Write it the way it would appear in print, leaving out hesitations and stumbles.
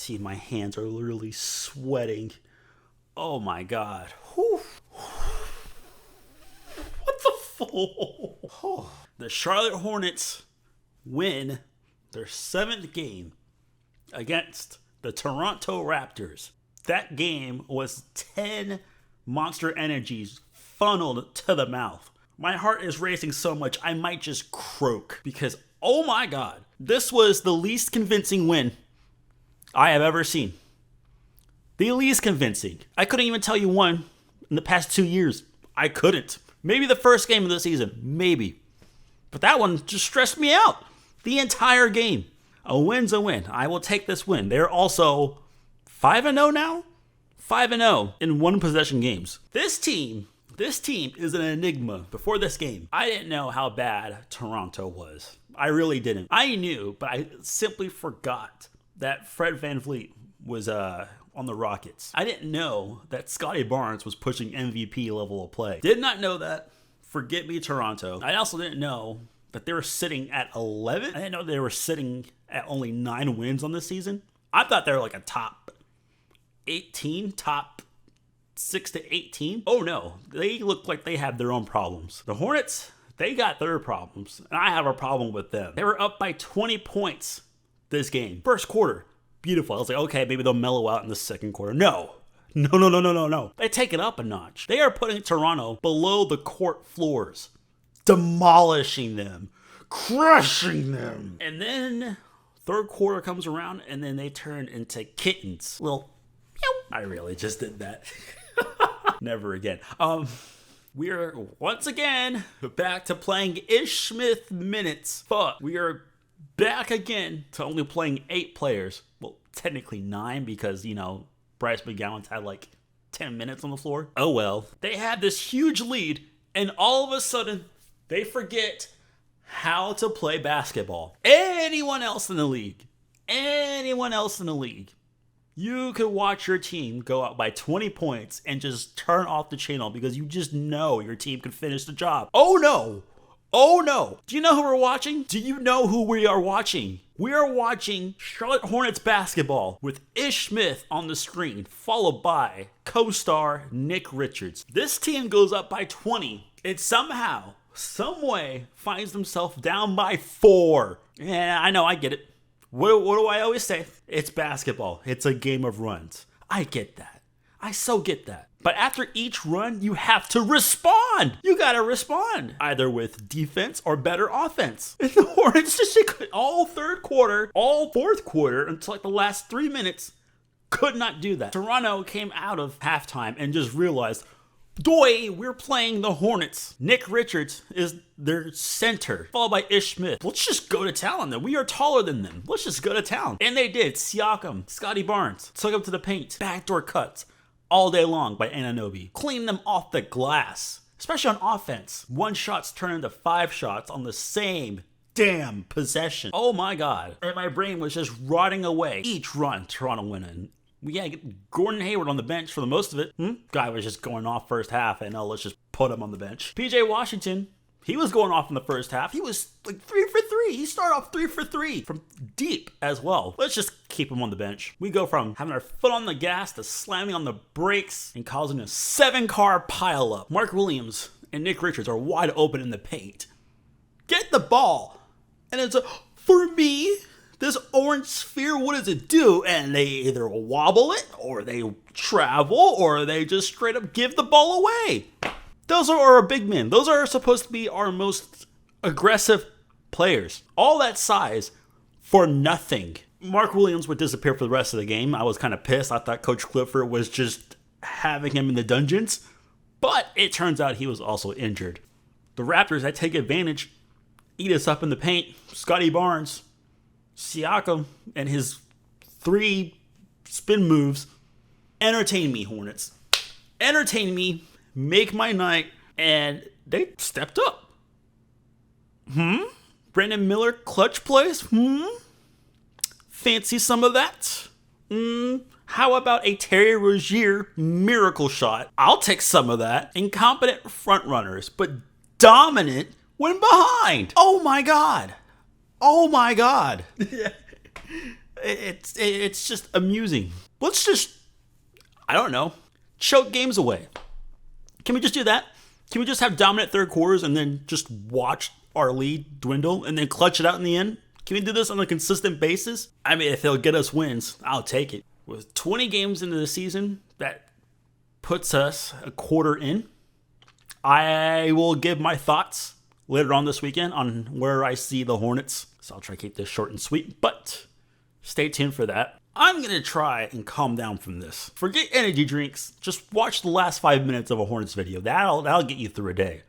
See, my hands are literally sweating. Oh my God. Whew. What the fuck? The Charlotte Hornets win their 7th game against the Toronto Raptors. That game was 10 Monster Energies funneled to the mouth. My heart is racing so much I might just croak because, oh my God, this was the least convincing win I have ever seen. The least convincing. I couldn't even tell you one in the past 2 years. I couldn't. Maybe the first game of the season. Maybe. But that one just stressed me out. The entire game. A win's a win. I will take this win. They're also 5-0 now? 5-0 in one possession games. This team is an enigma. Before this game, I didn't know how bad Toronto was. I really didn't. I knew, but I simply forgot that Fred VanVleet was on the Rockets. I didn't know that Scotty Barnes was pushing MVP level of play. Did not know that. Forget me, Toronto. I also didn't know that they were sitting at 11. I didn't know they were sitting at only 9 wins on this season. I thought they were like a top 18, top 6 to 18. Oh no, they look like they have their own problems. The Hornets, they got their problems, and I have a problem with them. They were up by 20 points this game. First quarter, beautiful. I was like, okay, maybe they'll mellow out in the second quarter. No. They take it up a notch. They are putting Toronto below the court floors, demolishing them, crushing them. And then third quarter comes around, and then they turn into kittens. Well, I really just did that. Never again. We are once again back to playing Ish Smith minutes. Fuck. We are back again to only playing 8 players. Well, technically 9 because, Bryce McGowan's had like 10 minutes on the floor. Oh well. They had this huge lead, and all of a sudden, they forget how to play basketball. Anyone else in the league, you could watch your team go up by 20 points and just turn off the channel because you just know your team could finish the job. Oh no! Do you know who we're watching? Do you know who we are watching? We are watching Charlotte Hornets basketball with Ish Smith on the screen, followed by co-star Nick Richards. This team goes up by 20. It somehow, some way, finds themselves down by 4. Yeah, I know, I get it. What do I always say? It's basketball. It's a game of runs. I get that. I so get that. But after each run, you have to respond. You gotta respond. Either with defense or better offense. And the Hornets just all third quarter, all fourth quarter, until like the last 3 minutes, could not do that. Toronto came out of halftime and just realized, we're playing the Hornets. Nick Richards is their center, followed by Ish Smith. Let's just go to town on them. We are taller than them. Let's just go to town. And they did. Siakam, Scotty Barnes, took them to the paint. Backdoor cuts all day long by Anunoby. Cleaned them off the glass, especially on offense. 1 shots turn into 5 shots on the same damn possession. Oh my God. And my brain was just rotting away. Each run, Toronto winning. We had Gordon Hayward on the bench for the most of it. Guy was just going off first half, and let's just put him on the bench. PJ Washington, he was going off in the first half. He was like 3 for 3. He started off 3 for 3 from deep as well. Let's just keep him on the bench. We go from having our foot on the gas to slamming on the brakes and causing a 7-car pileup. Mark Williams and Nick Richards are wide open in the paint. Get the ball. And it's for me. This orange sphere, what does it do? And they either wobble it, or they travel, or they just straight up give the ball away. Those are our big men. Those are supposed to be our most aggressive players. All that size for nothing. Mark Williams would disappear for the rest of the game. I was kind of pissed. I thought Coach Clifford was just having him in the dungeons. But it turns out he was also injured. The Raptors, they take advantage, eat us up in the paint. Scotty Barnes, Siakam, and his 3 spin moves. Entertain me, Hornets. Entertain me. Make my night. And they stepped up. Brandon Miller clutch plays. Fancy some of that. How about a Terry Rozier miracle shot? I'll take some of that. Incompetent front runners, but dominant when behind. Oh my God. It's just amusing. Let's just, I don't know, choke games away. Can we just do that? Can we just have dominant third quarters and then just watch our lead dwindle and then clutch it out in the end? Can we do this on a consistent basis? I mean, if it'll get us wins, I'll take it. With 20 games into the season, that puts us a quarter in. I will give my thoughts later on this weekend on where I see the Hornets. So I'll try to keep this short and sweet, but stay tuned for that. I'm going to try and calm down from this. Forget energy drinks. Just watch the last 5 minutes of a Hornets video. That'll get you through a day.